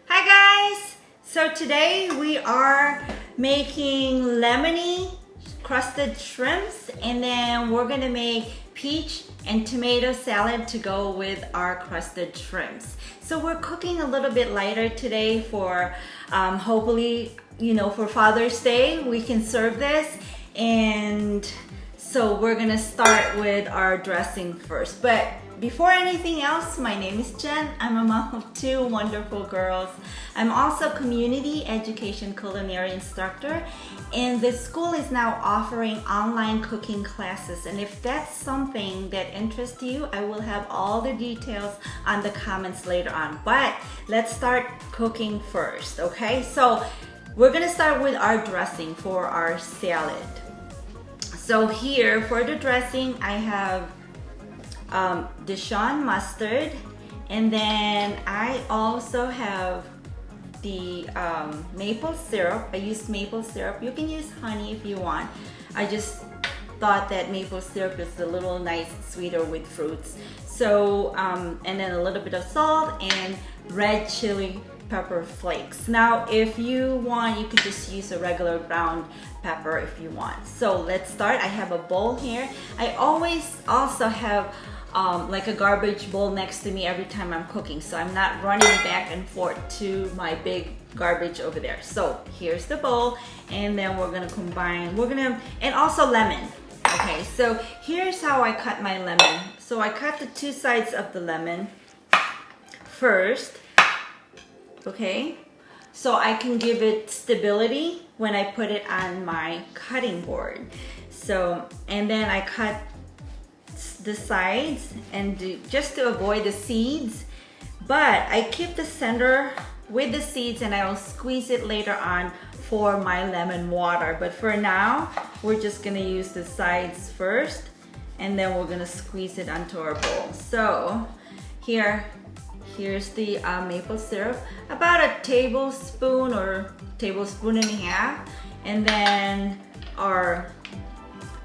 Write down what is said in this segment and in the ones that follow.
Hi guys! So today we are making lemony crusted shrimps, and then we're gonna make peach and tomato salad to go with our crusted shrimps. So we're cooking a little bit lighter today for hopefully, for Father's Day we can serve this. And so we're gonna start with our dressing first. But before anything else, my name is Jen. I'm a mom of two wonderful girls. I'm also a community education culinary instructor, and the school is now offering online cooking classes. And if that's something that interests you, I will have all the details on the comments later on. But let's start cooking first, okay? So we're gonna start with our dressing for our salad. So here for the dressing, I have Dijon mustard, and then I also have the maple syrup. I used maple syrup. You can use honey if you want. I just thought that maple syrup is a little nice sweeter with fruits. So and then a little bit of salt and red chili pepper flakes. Now if you want, you could just use a regular ground pepper if you want. So let's start. I have a bowl here. I always also have like a garbage bowl next to me every time I'm cooking, so I'm not running back and forth to my big garbage over there. So here's the bowl, and then we're gonna combine, and also lemon. Okay, so here's how I cut my lemon. So I cut the two sides of the lemon first, okay, so I can give it stability when I put it on my cutting board. So, and then I cut the sides and just to avoid the seeds, but I keep the center with the seeds, and I will squeeze it later on for my lemon water. But for now, we're just gonna use the sides first, and then we're gonna squeeze it onto our bowl. So here's the maple syrup, about a tablespoon or tablespoon and a half, and then our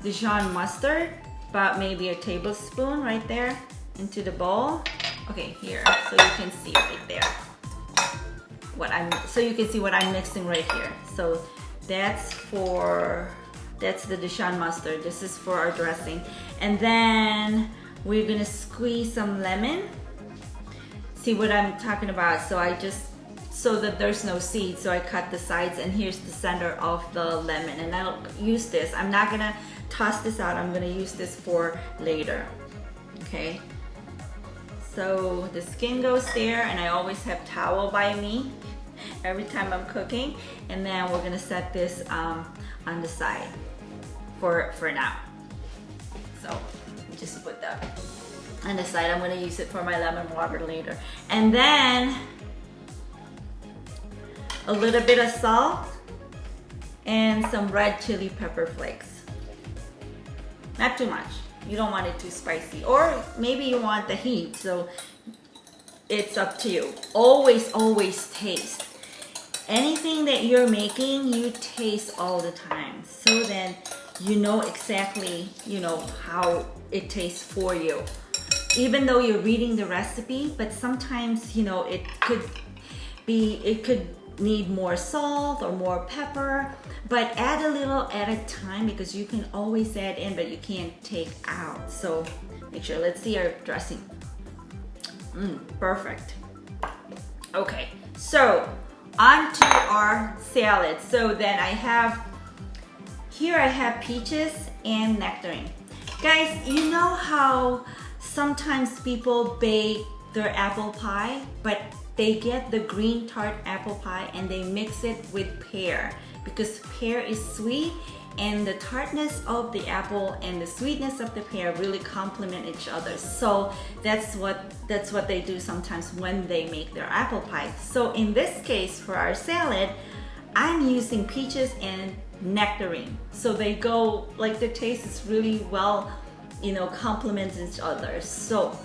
Dijon mustard, about maybe a tablespoon right there into the bowl. Okay, here, so you can see right there so you can see what I'm mixing right here. So that's the Dijon mustard. This is for our dressing. And then we're gonna squeeze some lemon. See what I'm talking about? So that there's no seeds, so I cut the sides, and here's the center of the lemon. And I'll use this. I'm not gonna toss this out. I'm gonna use this for later. Okay. So the skin goes there, and I always have towel by me every time I'm cooking. And then we're gonna set this on the side for now. So just put that on the side. I'm gonna use it for my lemon water later. And then a little bit of salt and some red chili pepper flakes. Not too much. You don't want it too spicy, or maybe you want the heat, so it's up to you. Always taste. Anything that you're making, you taste all the time, so then you know exactly, how it tastes for you. Even though you're reading the recipe, but sometimes, it could need more salt or more pepper, but add a little at a time, because you can always add in, but you can't take out. So make sure. Let's see our dressing. Perfect. Okay, so on to our salad. So then I have peaches and nectarine. Guys, you know how sometimes people bake their apple pie, but they get the green tart apple pie and they mix it with pear, because pear is sweet, and the tartness of the apple and the sweetness of the pear really complement each other. So that's what they do sometimes when they make their apple pie. So in this case, for our salad, I'm using peaches and nectarine. So they go, like, the taste is really well, complements each other. So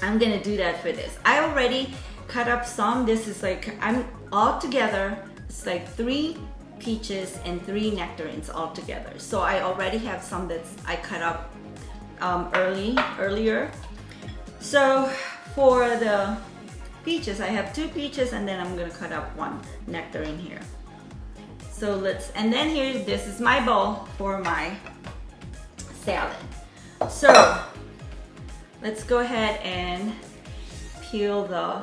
I'm gonna do that for this. I already cut up some. This is like, I'm all together, it's like 3 peaches and 3 nectarines all together. So I already have some I cut up earlier. So for the peaches, I have 2 peaches, and then I'm gonna cut up 1 nectarine here. So and then here, this is my bowl for my salad. So let's go ahead and peel the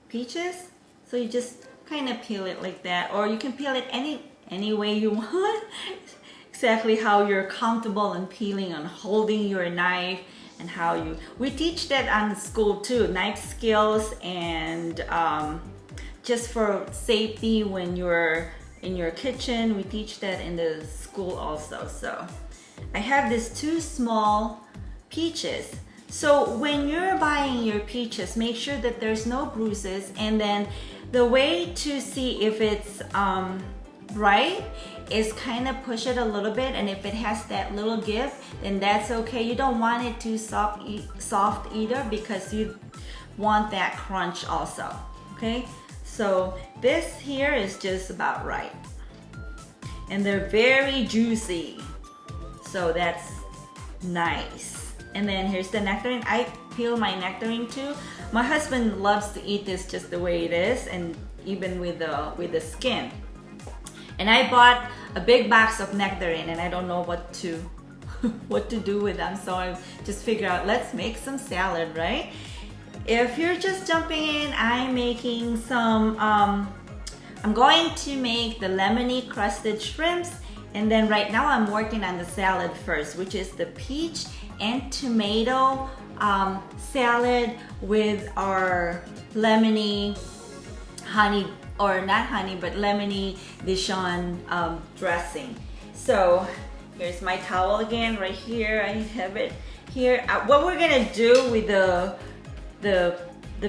peaches. So you just kind of peel it like that, or you can peel it any way you want. Exactly how you're comfortable in peeling, and holding your knife, and how we teach that on school too, knife skills, and just for safety when you're in your kitchen, we teach that in the school also. So I have these 2 small peaches. So when you're buying your peaches, make sure that there's no bruises, and then the way to see if it's ripe is kind of push it a little bit, and if it has that little give, then that's okay. You don't want it too soft either, because you want that crunch also, okay? So this here is just about right, and they're very juicy, so that's nice. And then here's the nectarine. I peel my nectarine too. My husband loves to eat this just the way it is, and even with the skin. And I bought a big box of nectarine, and I don't know what to do with them, so I just figured out, let's make some salad, right? If you're just jumping in, I'm making some I'm going to make the lemony crusted shrimps, and then right now I'm working on the salad first, which is the peach and tomato salad with our lemony honey, or not honey, but Lemony Dijon dressing. So here's my towel again, right here. I have it here. What we're gonna do with the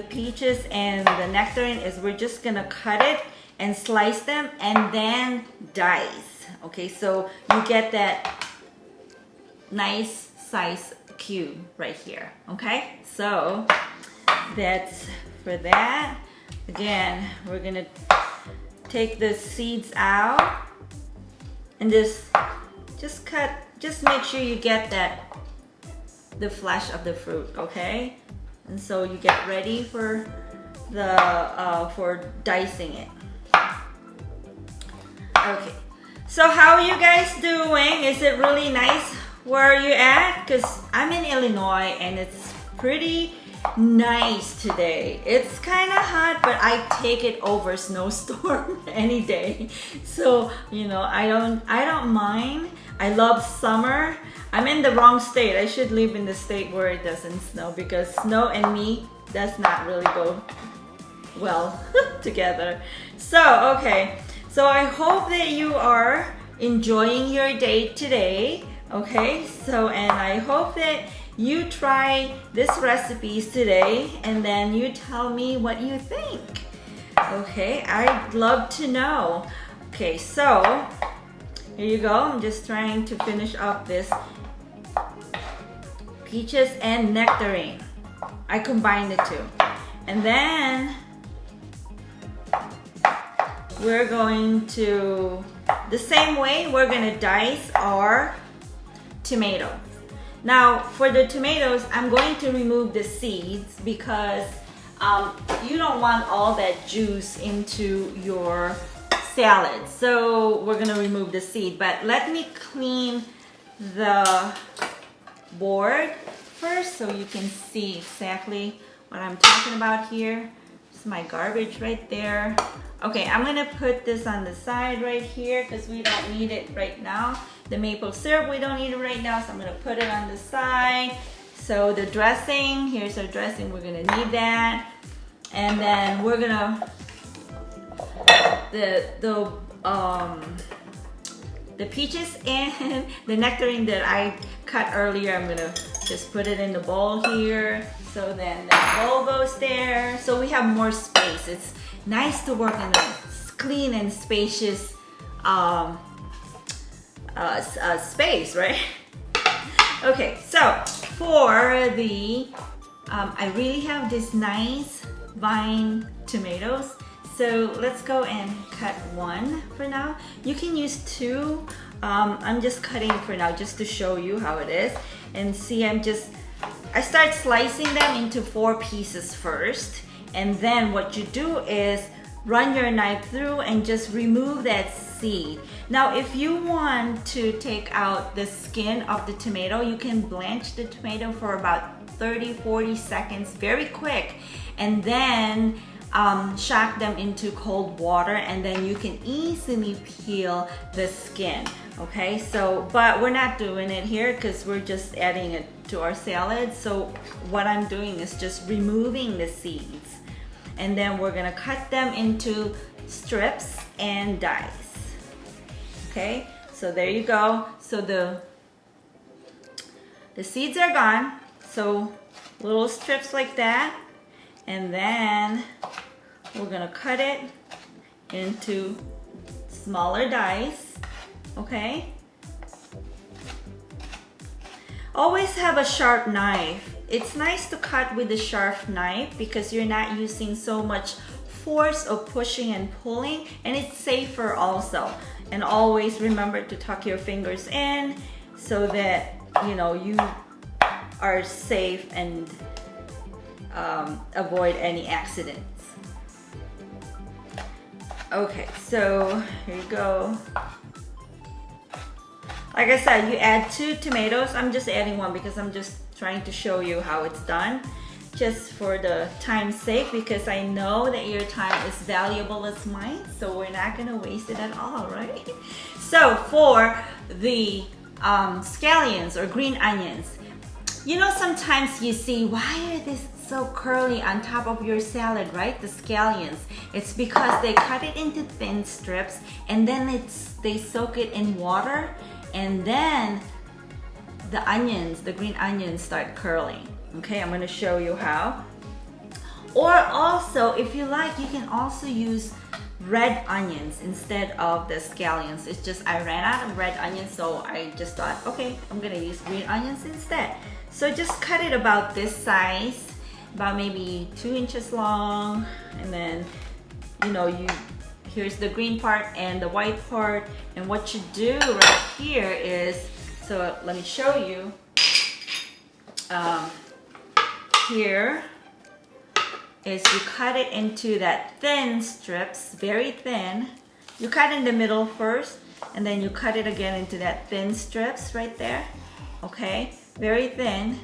peaches and the nectarine is we're just gonna cut it and slice them, and then dice. Okay, so you get that nice size cube right here. Okay, so that's for that. Again, we're gonna take the seeds out, and just cut, just make sure you get the flesh of the fruit, okay? And so you get ready for dicing it. Okay, so how are you guys doing? Is it really nice where you at? Because I'm in Illinois, and it's pretty nice today. It's kind of hot, but I take it over snowstorm any day. So I don't mind. I love summer. I'm in the wrong state. I should live in the state where it doesn't snow, because snow and me does not really go well together. So okay, so I hope that you are enjoying your day today. Okay, so, and I hope that you try these recipes today, and then you tell me what you think. Okay, I'd love to know. Okay, so here you go. I'm just trying to finish up this peaches and nectarine. I combined the 2. And then we're going to, the same way, we're gonna dice our tomatoes. Now for the tomatoes, I'm going to remove the seeds, because you don't want all that juice into your salad. So we're gonna remove the seed, but let me clean the board first so you can see exactly what I'm talking about here. It's my garbage right there. Okay, I'm gonna put this on the side right here, because we don't need it right now. The maple syrup, we don't need it right now, so I'm gonna put it on the side. So the dressing, here's our dressing, we're gonna need that. And then we're gonna, the peaches and the nectarine that I cut earlier, I'm gonna just put it in the bowl here. So then that bowl goes there. So we have more space. It's nice to work in a clean and spacious space, right? Okay, so for the, I really have this nice vine tomatoes. So let's go and cut 1 for now. You can use 2. I'm just cutting for now just to show you how it is. And see, I start slicing them into 4 pieces first. And then what you do is run your knife through and just remove that seed. Now, if you want to take out the skin of the tomato, you can blanch the tomato for about 30-40 seconds, very quick, and then shock them into cold water, and then you can easily peel the skin. Okay, so but we're not doing it here because we're just adding it to our salad. So what I'm doing is just removing the seeds, and then we're gonna cut them into strips and dice. Okay, so there you go. So the seeds are gone. So little strips like that, and then we're gonna cut it into smaller dice. Okay, always have a sharp knife. It's nice to cut with a sharp knife because you're not using so much force of pushing and pulling, and it's safer also. And always remember to tuck your fingers in so that you know you are safe and avoid any accidents. Okay, so here you go. Like I said, you add 2 tomatoes. I'm just adding 1 because I'm just trying to show you how it's done, just for the time's sake, because I know that your time is valuable as mine, so we're not gonna waste it at all, right? So for the scallions or green onions, you know, sometimes you see, why are these so curly on top of your salad, right? The scallions. It's because they cut it into thin strips, and then they soak it in water, and then the onions, the green onions, start curling. Okay, I'm gonna show you how. Or also, if you like, you can also use red onions instead of the scallions. It's just I ran out of red onions, so I just thought, okay, I'm gonna use green onions instead. So just cut it about this size, about maybe 2 inches long, and then you know, here's the green part and the white part. And what you do right here is, so let me show you. Here is you cut it into that thin strips, very thin. You cut in the middle first, and then you cut it again into that thin strips right there. Okay, very thin.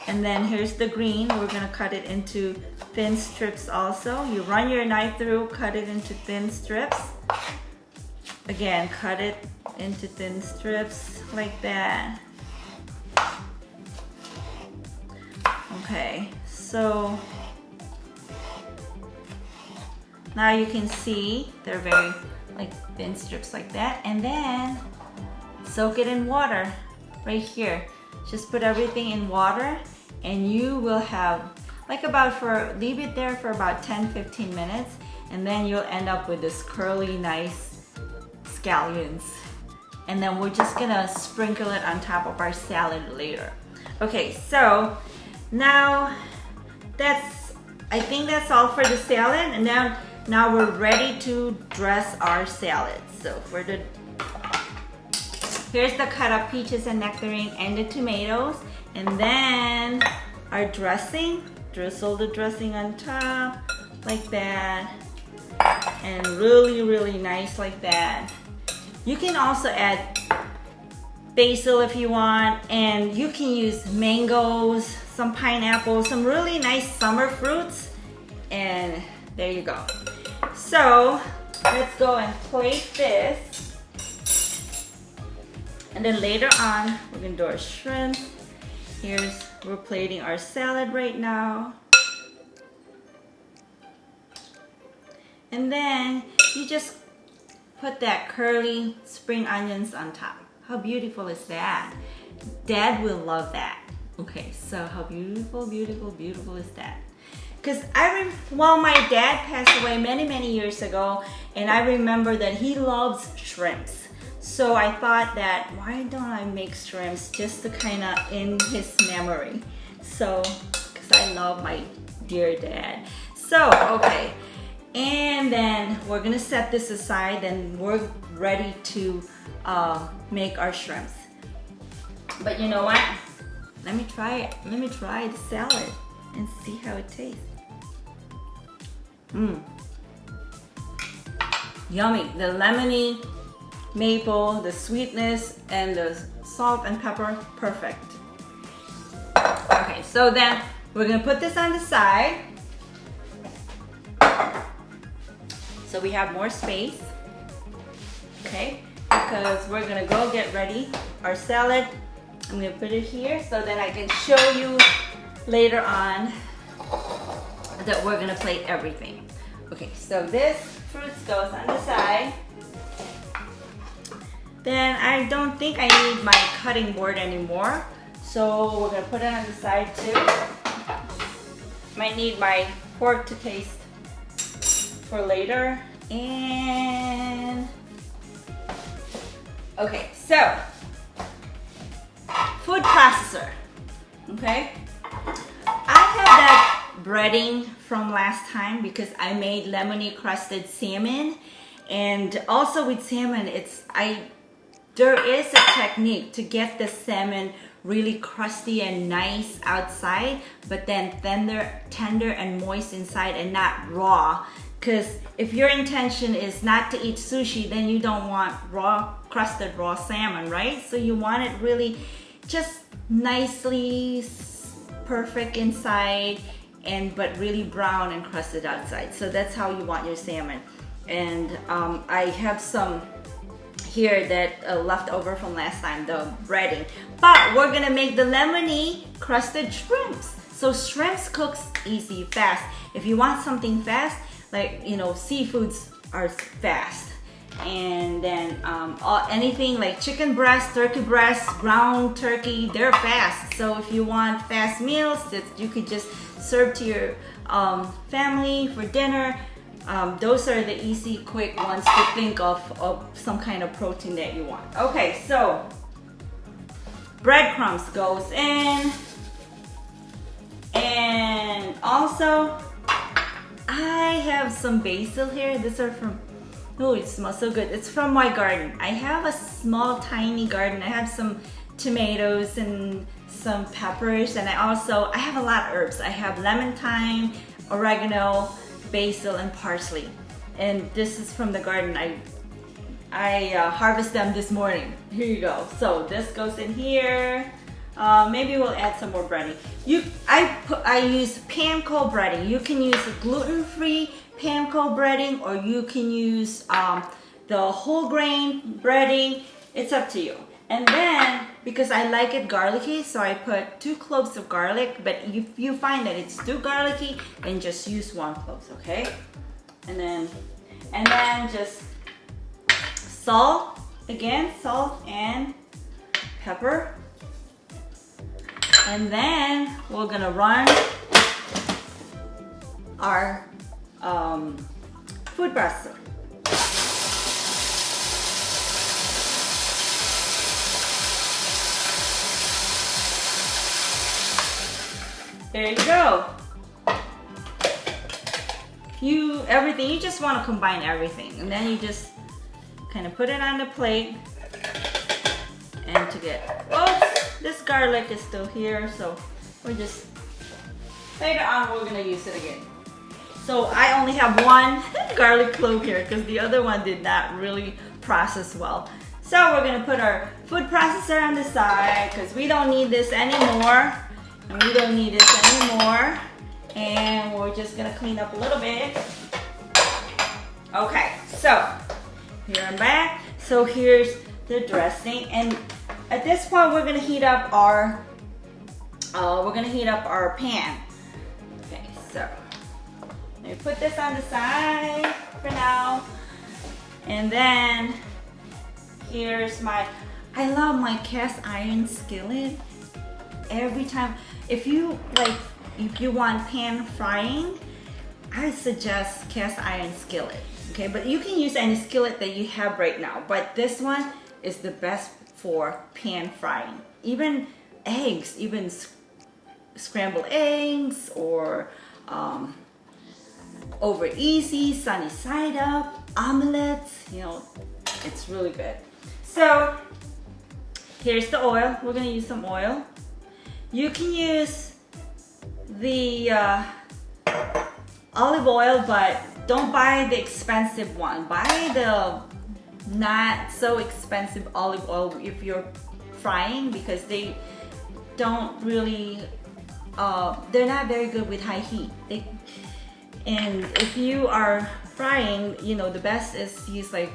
And then here's the green. We're gonna cut it into thin strips also. You run your knife through, cut it into thin strips. Again, cut it into thin strips like that. Okay, so now you can see they're very like thin strips like that. And then soak it in water right here. Just put everything in water, and you will have like leave it there for about 10-15 minutes, and then you'll end up with this curly, nice scallions. And then we're just gonna sprinkle it on top of our salad later. Okay, so now I think that's all for the salad, and now we're ready to dress our salad. So here's the cut up peaches and nectarine and the tomatoes, and then our dressing. Drizzle the dressing on top like that, and really, really nice like that. You can also add basil if you want, and you can use mangoes, some pineapples, some really nice summer fruits, and there you go. So let's go and plate this, and then later on we're gonna do our shrimp. We're plating our salad right now, and then you just put that curly spring onions on top. How beautiful is that? Dad will love that. Okay, so how beautiful, beautiful, beautiful is that? Because my dad passed away many years ago, and I remember that he loves shrimps. So I thought that, why don't I make shrimps just to kind of in his memory? So, because I love my dear dad. So, okay. And then we're gonna set this aside, and we're ready to make our shrimps. But you know what? Let me try it. Let me try the salad and see how it tastes. Yummy. The lemony, maple, the sweetness, and the salt and pepper, perfect. Okay, so then we're gonna put this on the side. So we have more space, okay? Because we're gonna go get ready our salad. I'm gonna put it here so then I can show you later on that we're gonna plate everything. Okay, so this fruits goes on the side. Then I don't think I need my cutting board anymore. So we're gonna put it on the side too. Might need my fork to taste for later. And okay, so food processor. Okay, I have that breading from last time because I made lemony crusted salmon, and also with salmon, there is a technique to get the salmon really crusty and nice outside, but then tender and moist inside and not raw. Because if your intention is not to eat sushi, then you don't want crusted raw salmon, right? So you want it really just nicely perfect inside, but really brown and crusted outside. So that's how you want your salmon. And I have some here that left over from last time, the breading. But we're gonna make the lemony crusted shrimps. So shrimps cooks easy, fast. If you want something fast, like, you know, seafoods are fast. And then anything like chicken breast, turkey breast, ground turkey, they're fast. So if you want fast meals that you could just serve to your family for dinner, those are the easy, quick ones to think of some kind of protein that you want. Okay, so breadcrumbs goes in, and also I have some basil here. These are from, oh, it smells so good. It's from my garden. I have a small, tiny garden. I have some tomatoes and some peppers, and I have a lot of herbs. I have lemon thyme, oregano, basil, and parsley. And this is from the garden. I harvest them this morning. Here you go. So this goes in here. Maybe we'll add some more breading. I use panko breading. You can use gluten-free panko breading, or you can use the whole grain breading. It's up to you. And then, because I like it garlicky, so I put 2 cloves of garlic. But if you find that it's too garlicky, then just use 1 clove, okay? And then just salt, again, salt and pepper. And then we're gonna run our food processor. There you go. You just want to combine everything, and then you just kind of put it on the plate. And to get, oops, this garlic is still here, so we're just, later on we're gonna use it again. So I only have 1 garlic clove here because the other one did not really process well. So we're gonna put our food processor on the side because we don't need this anymore. And we don't need this anymore. And we're just gonna clean up a little bit. Okay, so here I'm back. So here's the dressing, and at this point we're gonna heat up our pan. Okay, so let me put this on the side for now, and then here's I love my cast iron skillet. Every time, if you want pan frying, I suggest cast iron skillet. Okay, but you can use any skillet that you have right now, but this one is the best for pan frying. Even eggs, even scrambled eggs, or over easy, sunny side up, omelets, you know, it's really good. So here's the oil. We're gonna use some oil. You can use the olive oil, but don't buy the expensive one. Buy the not so expensive olive oil if you're frying, because they don't really, they're not very good with high heat. And if you are frying, you know, the best is use, like,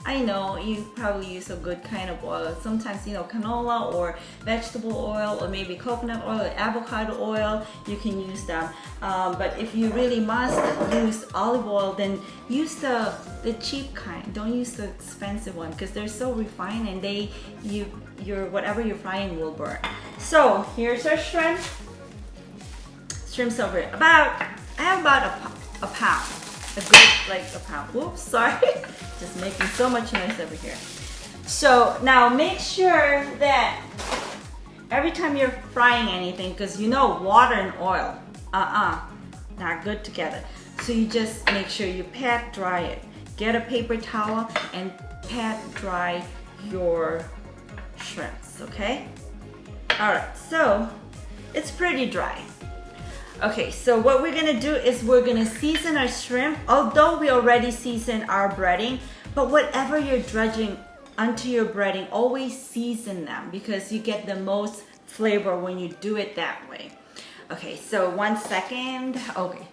I know you probably use a good kind of oil. Sometimes, you know, canola or vegetable oil, or maybe coconut oil or avocado oil, you can use them. But if you really must use olive oil, then use the cheap kind. Don't use the expensive one, because they're so refined and whatever you're frying will burn. So here's our shrimp. Shrimp's over here. I have about a pound. A good, like a pound. Whoops, sorry. Just making so much noise over here. So now make sure that every time you're frying anything, because you know water and oil, not good together. So you just make sure you pat dry it. Get a paper towel and pat dry your shrimps, okay? All right, so it's pretty dry. Okay, so what we're gonna do is we're gonna season our shrimp, although we already seasoned our breading, but whatever you're dredging onto your breading, always season them, because you get the most flavor when you do it that way. Okay, so 1 second. Okay,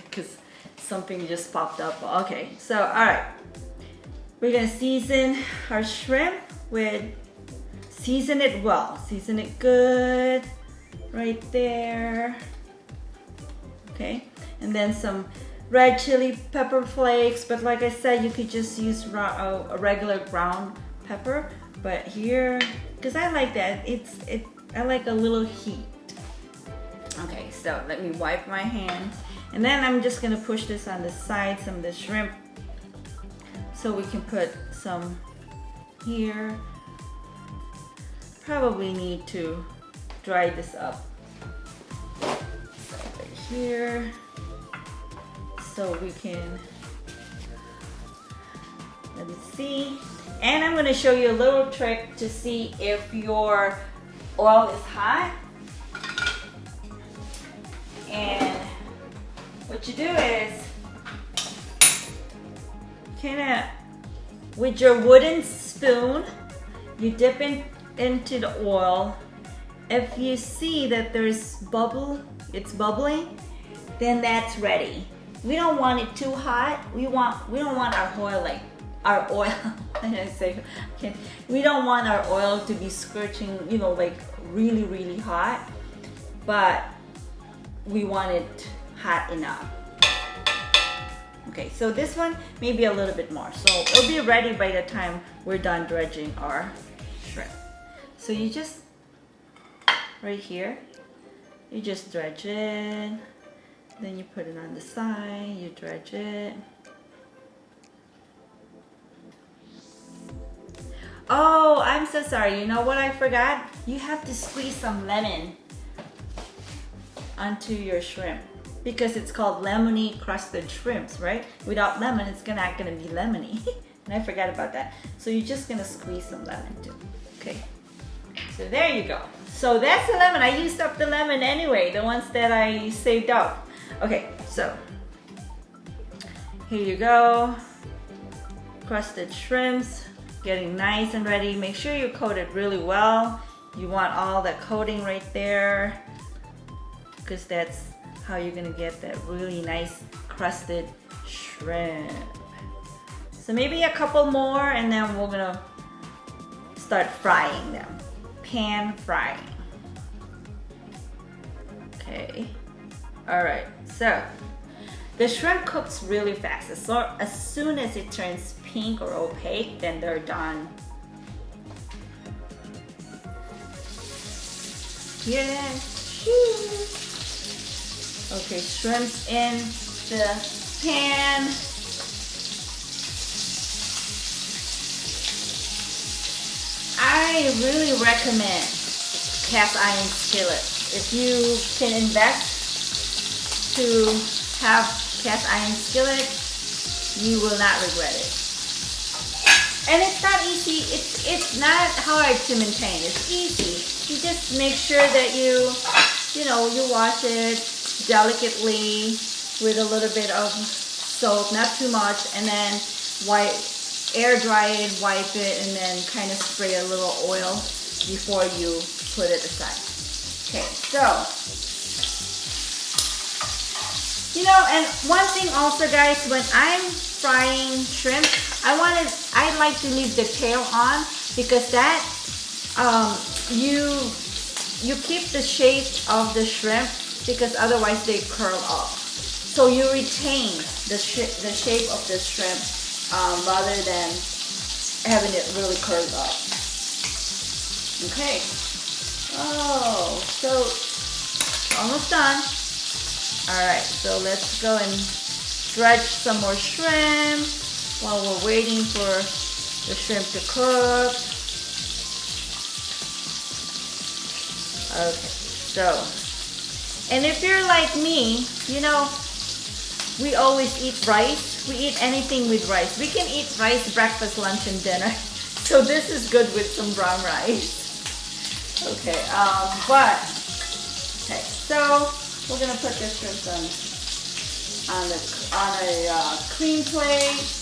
because something just popped up. Okay, so all right. We're gonna season our shrimp with, season it well, season it good, right there. Okay, and then some red chili pepper flakes, but like I said, you could just use a regular ground pepper, but here, because I like that, I like a little heat. Okay, so let me wipe my hands, and then I'm just gonna push this on the side, some of the shrimp, so we can put some here. Probably need to dry this up. Here, so we can, let me see, and I'm going to show you a little trick to see if your oil is hot. And what you do is kind of with your wooden spoon, you dip into the oil. If you see that there's it's bubbling, then that's ready. We don't want it too hot. We don't want our oil, like our oil. We don't want our oil to be scorching, you know, like really, really hot, but we want it hot enough. Okay, so this one maybe a little bit more, so it'll be ready by the time we're done dredging our shrimp. So you just, right here, you just dredge it, then you put it on the side, you dredge it. Oh, I'm so sorry. You know what I forgot? You have to squeeze some lemon onto your shrimp, because it's called Lemony Crusted shrimps, right? Without lemon, it's not gonna be lemony. And I forgot about that. So you're just gonna squeeze some lemon too. Okay. So there you go. So that's the lemon. I used up the lemon anyway, the ones that I saved up. Okay, so here you go. Crusted shrimps, getting nice and ready. Make sure you coat it really well. You want all that coating right there, because that's how you're gonna get that really nice crusted shrimp. So maybe a couple more, and then we're gonna start frying them. Pan frying. Okay. All right. So the shrimp cooks really fast. So as soon as it turns pink or opaque, then they're done. Yes. Okay, shrimps in the pan. I really recommend cast iron skillet. If you can invest to have cast iron skillet, you will not regret it. And it's not easy. It's not hard to maintain. It's easy. you just make sure that you wash it delicately with a little bit of soap, not too much, and then air dry it, wipe it, and then kind of spray a little oil before you put it aside. Okay, so, and one thing also, guys, when I'm frying shrimp, I like to leave the tail on, because that you keep the shape of the shrimp, because otherwise they curl up. So you retain the shape of the shrimp rather than having it really curled up. Okay. Oh, so almost done. All right, so let's go and dredge some more shrimp while we're waiting for the shrimp to cook. Okay, so, and if you're like me, we always eat rice. We eat anything with rice. We can eat rice breakfast, lunch, and dinner. So this is good with some brown rice. Okay, okay, so we're gonna put the shrimp on a clean plate.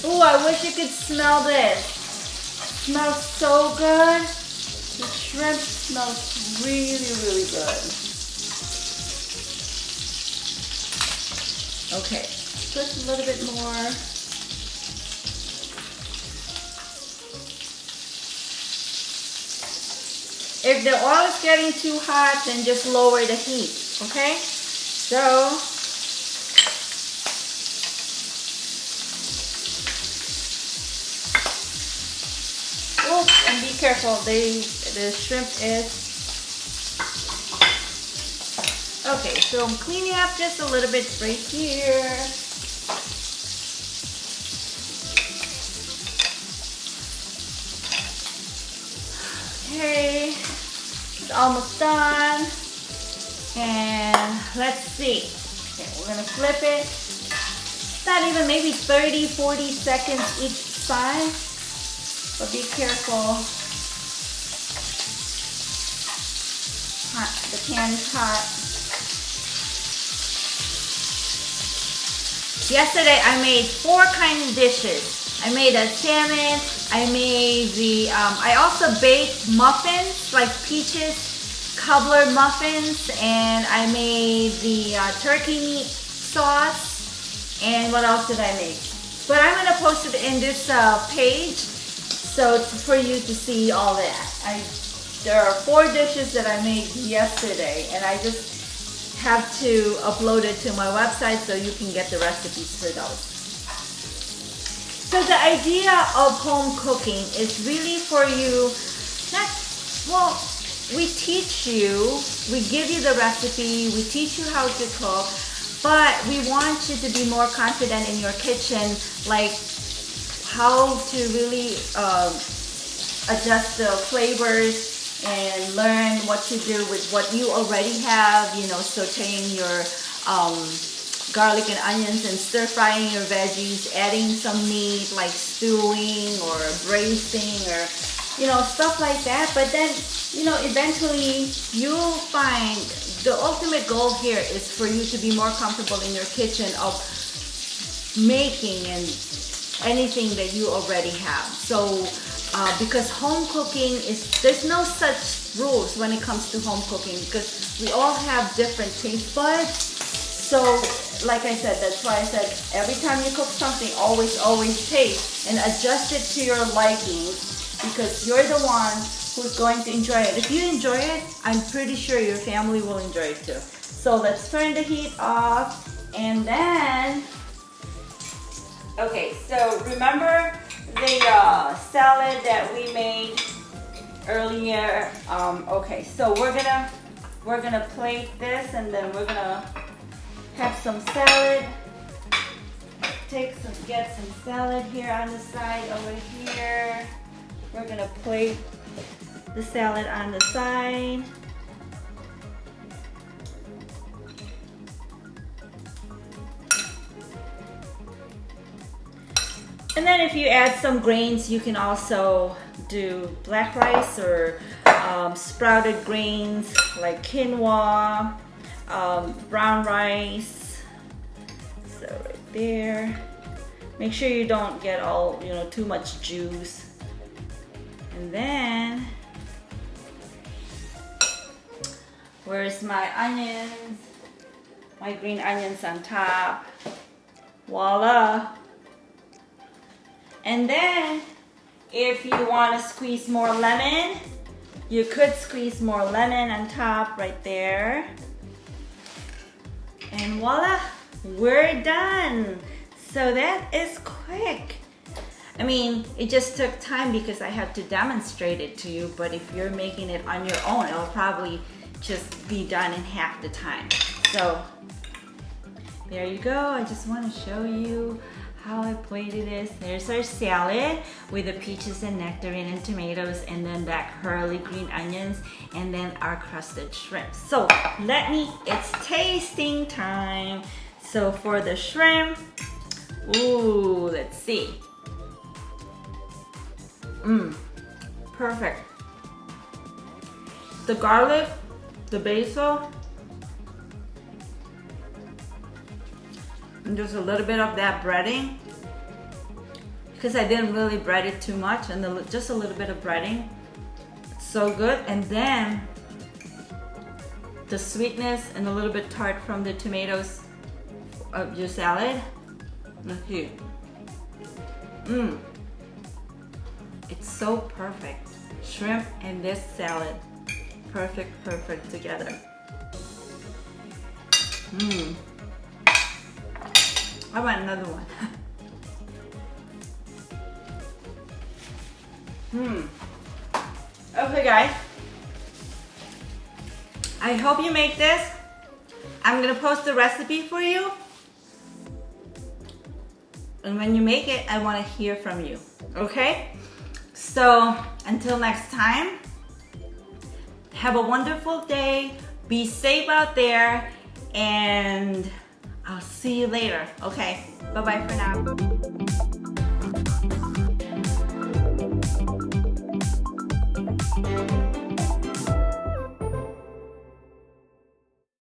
Ooh, I wish you could smell this. It smells so good. The shrimp smells really, really good. Okay, put a little bit more. If the oil is getting too hot, then just lower the heat, okay? So, and be careful, the shrimp is, okay, so I'm cleaning up just a little bit right here. Okay, it's almost done, and let's see. Okay, we're gonna flip it. It's not even, maybe 30-40 seconds each side. But be careful. Hot. The pan is hot. Yesterday I made 4 kinds of dishes. I made a salmon. I made I also baked muffins, like peaches cobbler muffins, and I made the turkey meat sauce. And what else did I make? But I'm gonna post it in this page. So for you to see all that. There are 4 dishes that I made yesterday, and I just have to upload it to my website so you can get the recipes for those. So the idea of home cooking is really for you, we teach you, we give you the recipe, we teach you how to cook, but we want you to be more confident in your kitchen, like how to really adjust the flavors and learn what to do with what you already have, sauteing your garlic and onions and stir frying your veggies, adding some meat like stewing or braising or stuff like that. But then eventually you'll find the ultimate goal here is for you to be more comfortable in your kitchen of making and anything that you already have. So because home cooking there's no such rules when it comes to home cooking, because we all have different taste buds. So like I said, that's why I said every time you cook something, always taste and adjust it to your likings, because you're the one who's going to enjoy it. If you enjoy it, I'm pretty sure your family will enjoy it too. So let's turn the heat off, and then okay, so remember the salad that we made earlier? Okay, so we're gonna plate this, and then we're gonna have some salad. Get some salad here on the side over here. We're gonna plate the salad on the side. And then if you add some grains, you can also do black rice or sprouted grains like quinoa, brown rice. So right there. Make sure you don't get all, too much juice. And then, where's my onions? My green onions on top. Voila. And then, if you want to squeeze more lemon, you could squeeze more lemon on top right there. And voila, we're done. So that is quick. I mean, it just took time because I had to demonstrate it to you, but if you're making it on your own, it'll probably just be done in half the time. So there you go. I just want to show you how I plated this. There's our salad with the peaches and nectarine and tomatoes, and then that curly green onions, and then our crusted shrimp. So it's tasting time. So for the shrimp, ooh, let's see. Perfect. The garlic, the basil, and just a little bit of that breading, because I didn't really bread it too much, and just a little bit of breading. It's so good. And then the sweetness and a little bit tart from the tomatoes of your salad. Look here. It's so perfect. Shrimp and this salad. Perfect together. I want another one. Okay guys, I hope you make this. I'm gonna post the recipe for you. And when you make it, I wanna hear from you, okay? So until next time, have a wonderful day, be safe out there, and I'll see you later, okay? Bye-bye for now.